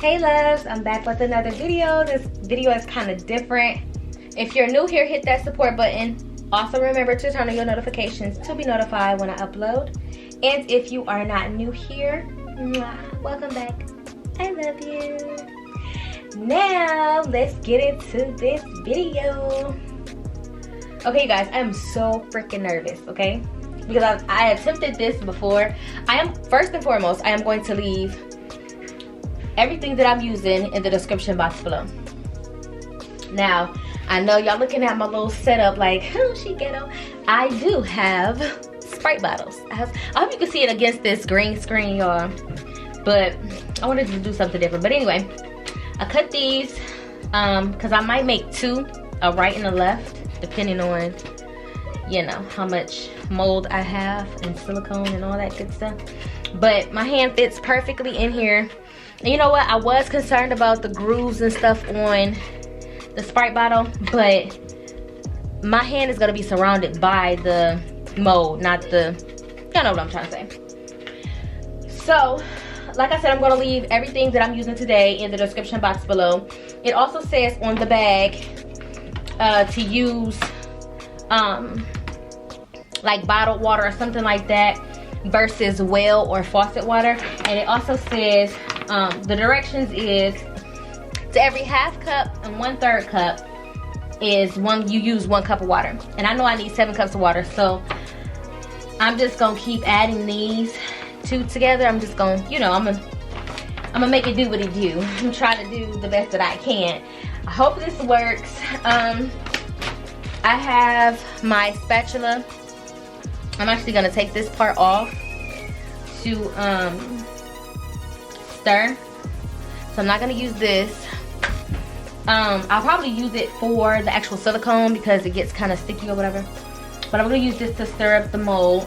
Hey loves, I'm back with another video. This video is kind of different. If you're new here, hit that support button. Also remember to turn on your notifications to be notified when I upload. And if you are not new here, welcome back. I love you. Now let's get into this video. Okay you guys, I am so freaking nervous, okay? Because I attempted this before. First and foremost, I am going to leave everything that I'm using in the description box below. Now, I know y'all looking at my little setup like, oh, she ghetto. I do have Sprite bottles. I hope you can see it against this green screen, y'all. But I wanted to do something different. But anyway, I cut these because I might make two, a right and a left, depending on, you know, how much mold I have and silicone and all that good stuff. But my hand fits perfectly in here. And you know what? I was concerned about the grooves and stuff on the Sprite bottle, but my hand is gonna be surrounded by the mold, not the, y'all know what I'm trying to say. So, like I said, I'm gonna leave everything that I'm using today in the description box below. It also says on the bag to use like bottled water or something like that versus well or faucet water. And it also says the directions is to every half cup and 1/3 cup is you use 1 cup of water. And I know I need 7 cups of water, so I'm just gonna keep adding these two together. I'm just gonna, you know, I'm gonna make it do what it do. I'm trying to do the best that I can. I hope this works. I have my spatula. I'm actually gonna take this part off to stir. So I'm not gonna use this. I'll probably use it for the actual silicone because it gets kind of sticky or whatever. But I'm gonna use this to stir up the mold.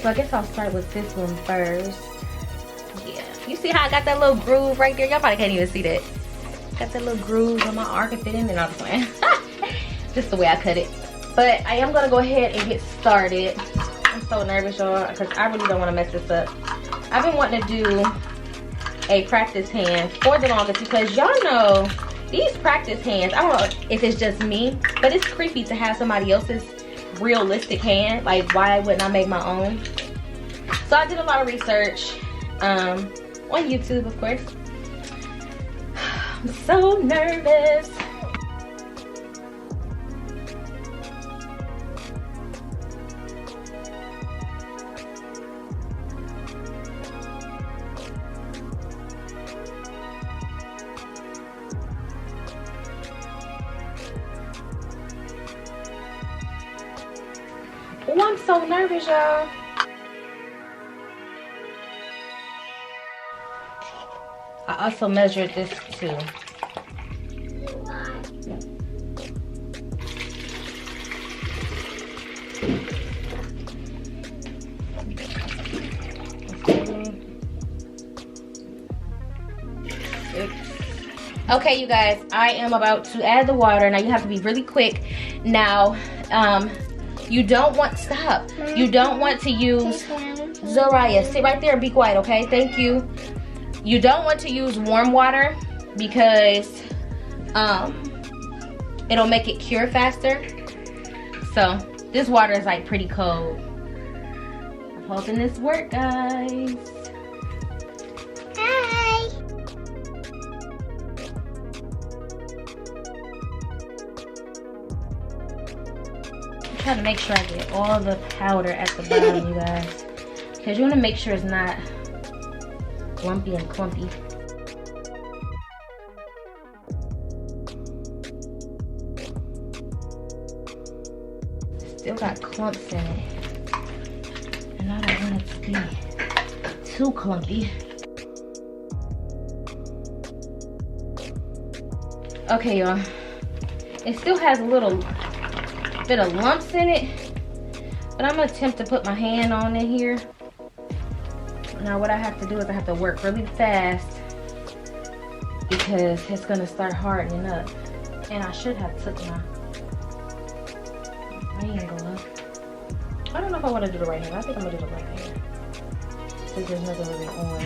So I guess I'll start with this one first. Yeah, you see how I got that little groove right there? Y'all probably can't even see that. Got that little groove on my arm and fit in, and I'm playing. Just the way I cut it. But I am gonna go ahead and get started. I'm so nervous, y'all, because I really don't want to mess this up. I've been wanting to do a practice hand for the longest because y'all know these practice hands, I don't know if it's just me, but it's creepy to have somebody else's realistic hand. Like, why wouldn't I make my own? So I did a lot of research on YouTube, of course. I'm so nervous. Oh, I'm so nervous, y'all. I also measured this too. Okay, you guys, I am about to add the water. Now you have to be really quick. Now, you don't want, stop. You don't want to use, Zoraya, sit right there and be quiet, okay? Thank you. You don't want to use warm water because it'll make it cure faster. So this water is like pretty cold. I'm hoping this works, guys. Hi. I'm trying to make sure I get all the powder at the bottom, you guys, because you want to make sure it's not lumpy and clumpy. Still got clumps in it, and I don't want it to be too clumpy. Okay, y'all, it still has a little bit of lumps in it, but I'm gonna attempt to put my hand on it here. Now what I have to do is I have to work really fast because it's gonna start hardening up. And I should have took my angle up. I don't know if I want to do the right hand. I think I'm gonna do the right hand. honestly, there's nothing really on.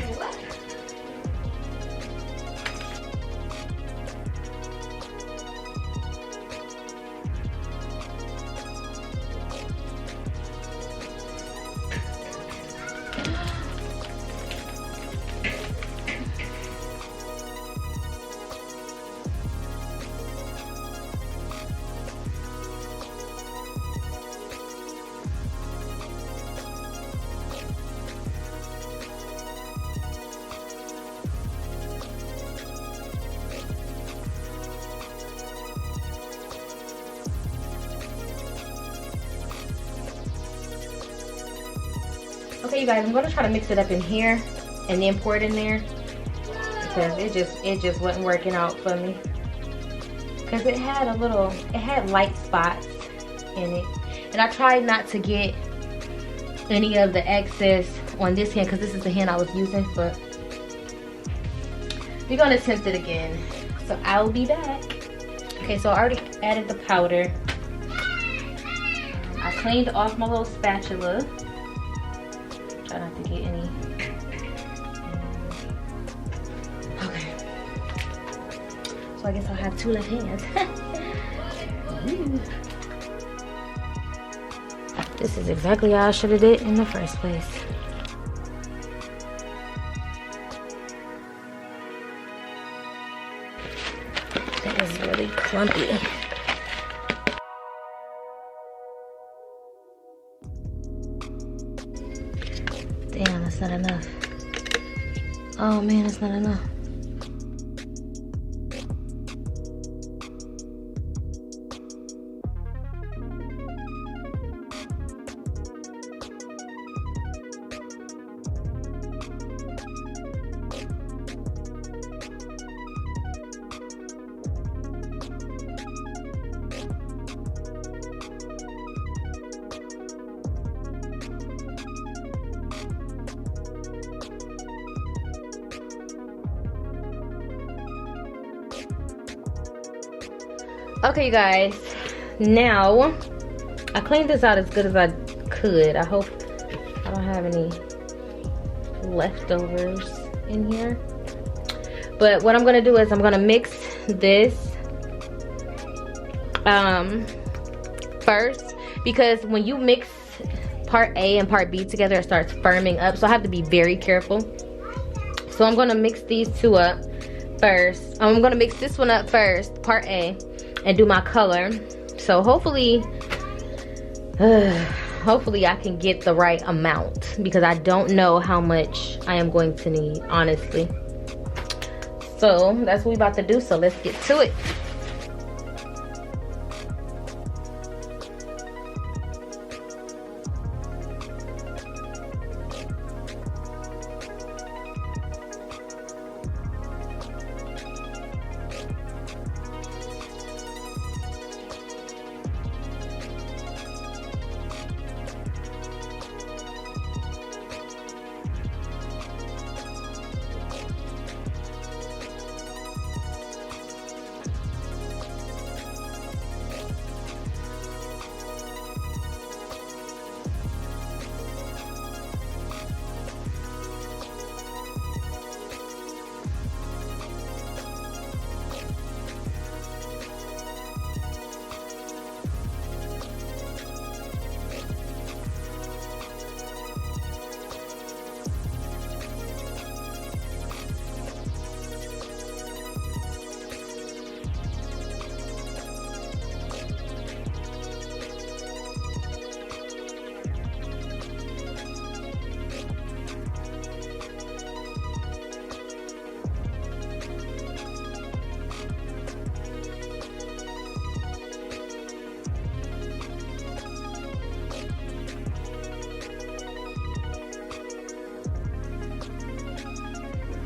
Okay, you guys, I'm gonna try to mix it up in here and then pour it in there because it just wasn't working out for me. Because it had light spots in it, and I tried not to get any of the excess on this hand because this is the hand I was using. But we're gonna test it again, so I'll be back. Okay, so I already added the powder. I cleaned off my little spatula. Try not to get any. Okay. So I guess I'll have 2 left hands. This is exactly how I should have did in the first place. That is really clumpy. Damn, that's not enough. Oh man, it's not enough. Okay, you guys, now I cleaned this out as good as I could. I hope I don't have any leftovers in here. But what I'm gonna do is I'm gonna mix this first, because when you mix part A and part B together, it starts firming up, so I have to be very careful. So I'm gonna mix these two up first. I'm gonna mix this one up first, part A, and do my color. So hopefully hopefully I can get the right amount, because I don't know how much I am going to need, honestly. So that's what we're about to do, so let's get to it.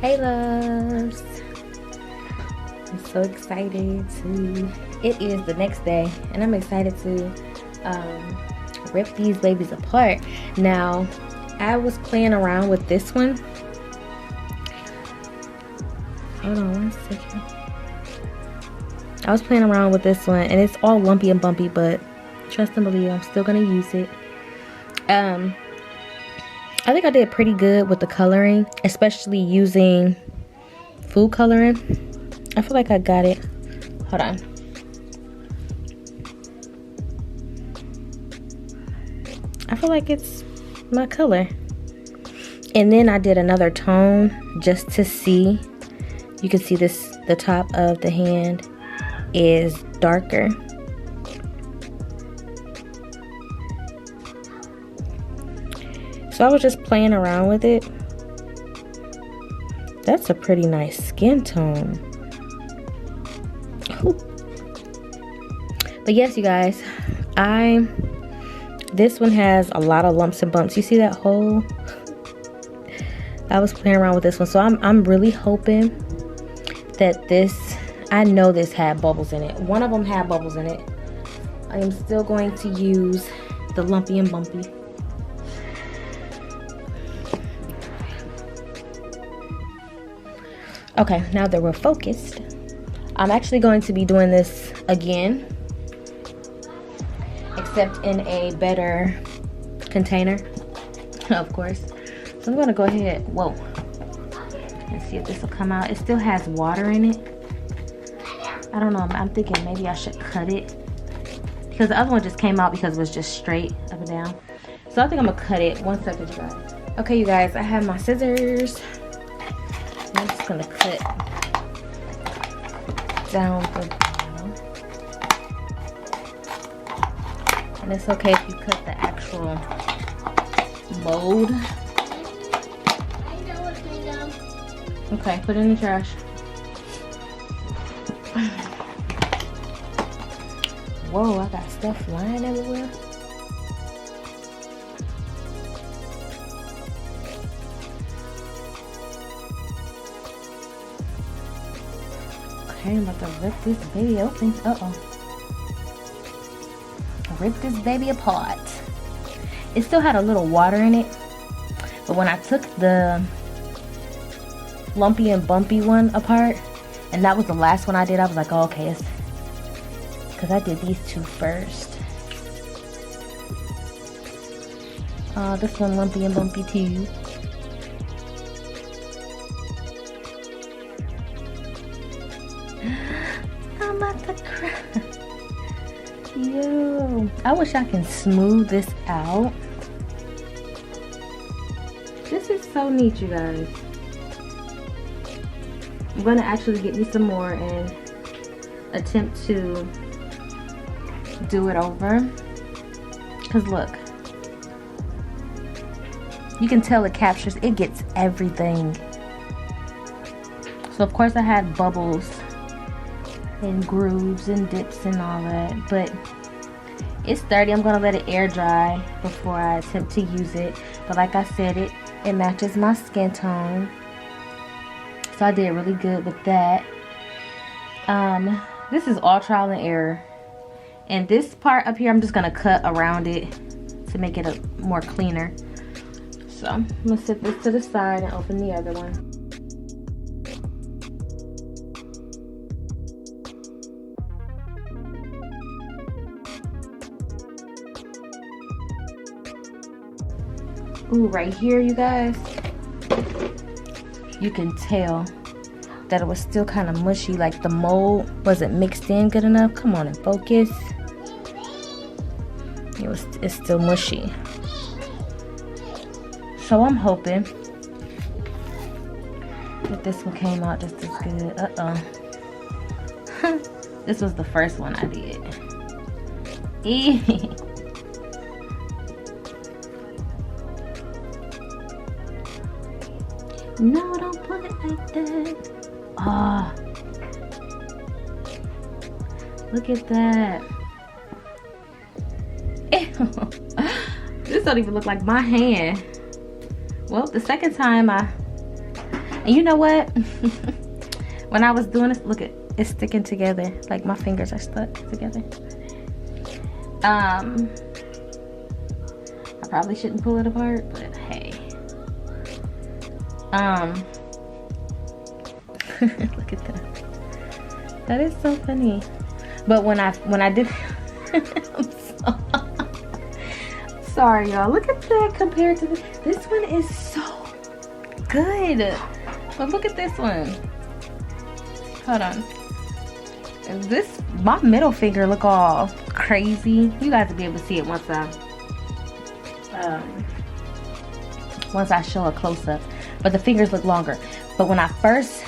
Hey loves, I'm so excited it is the next day, and I'm excited to rip these babies apart. Now, I was playing around with this one. Hold on one second. I was playing around with this one, and it's all lumpy and bumpy, but trust and believe, I'm still gonna use it. I think I did pretty good with the coloring, especially using food coloring. I feel like I got it. Hold on. I feel like it's my color. And then I did another tone just to see. You can see this, the top of the hand is darker. So I was just playing around with it. That's a pretty nice skin tone. Ooh. But yes, you guys, this one has a lot of lumps and bumps. You see that hole? I was playing around with this one, so I'm really hoping that this, I know this had bubbles in it. One of them had bubbles in it. I am still going to use the lumpy and bumpy. Okay, now that we're focused, I'm actually going to be doing this again, except in a better container, of course. So I'm gonna go ahead, whoa, and see if this will come out. It still has water in it. I don't know, I'm thinking maybe I should cut it, because the other one just came out because it was just straight up and down. So I think I'm gonna cut it. 1 second, you guys. Okay, you guys, I have my scissors. I'm just gonna cut down the bottom. And it's okay if you cut the actual mold. Okay, put it in the trash. Whoa, I got stuff flying everywhere. Okay, I'm about to rip this baby open. Uh-oh. Rip this baby apart. It still had a little water in it, but when I took the lumpy and bumpy one apart, and that was the last one I did, I was like, oh, okay, it's because I did these two first. This one lumpy and bumpy too. I'm about to cry. Yo, I wish I can smooth this out. This is so neat, you guys. I'm gonna actually get me some more and attempt to do it over. Cause look, you can tell it captures, it gets everything. So of course I had bubbles and grooves and dips and all that, but it's sturdy. I'm gonna let it air dry before I attempt to use it. But like I said, it matches my skin tone. So I did really good with that. This is all trial and error. And this part up here, I'm just gonna cut around it to make it a more cleaner. So I'm gonna set this to the side and open the other one. Ooh, right here, you guys, you can tell that it was still kind of mushy, like the mold wasn't mixed in good enough. Come on and focus. It's still mushy. So I'm hoping that this one came out just as good. This was the first one I did. No, don't put it like that. Ah, look at that. Ew. This don't even look like my hand. Well, the second time and you know what? When I was doing this, look, it's sticking together. Like my fingers are stuck together. I probably shouldn't pull it apart, but hey. Look at that. That is so funny. But when I did I'm sorry y'all. Look at that compared to the This one is so good. But look at this one. Hold on. This, my middle finger look all crazy. You guys will be able to see it once I show a close-up. But the fingers look longer. But when I first,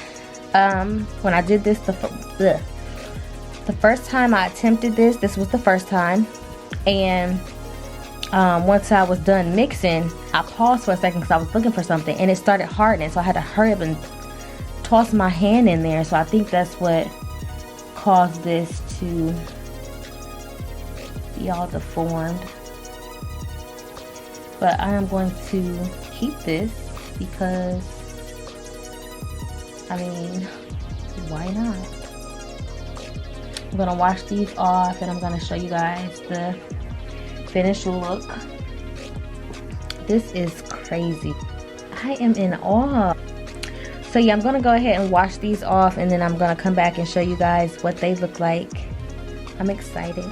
when I did this, the first time I attempted this, this was the first time. And once I was done mixing, I paused for a second because I was looking for something. And it started hardening. So I had to hurry up and toss my hand in there. So I think that's what caused this to be all deformed. But I am going to keep this because, I mean, why not? I'm gonna wash these off and I'm gonna show you guys the finished look. This is crazy. I am in awe. So yeah, I'm gonna go ahead and wash these off and then I'm gonna come back and show you guys what they look like. I'm excited.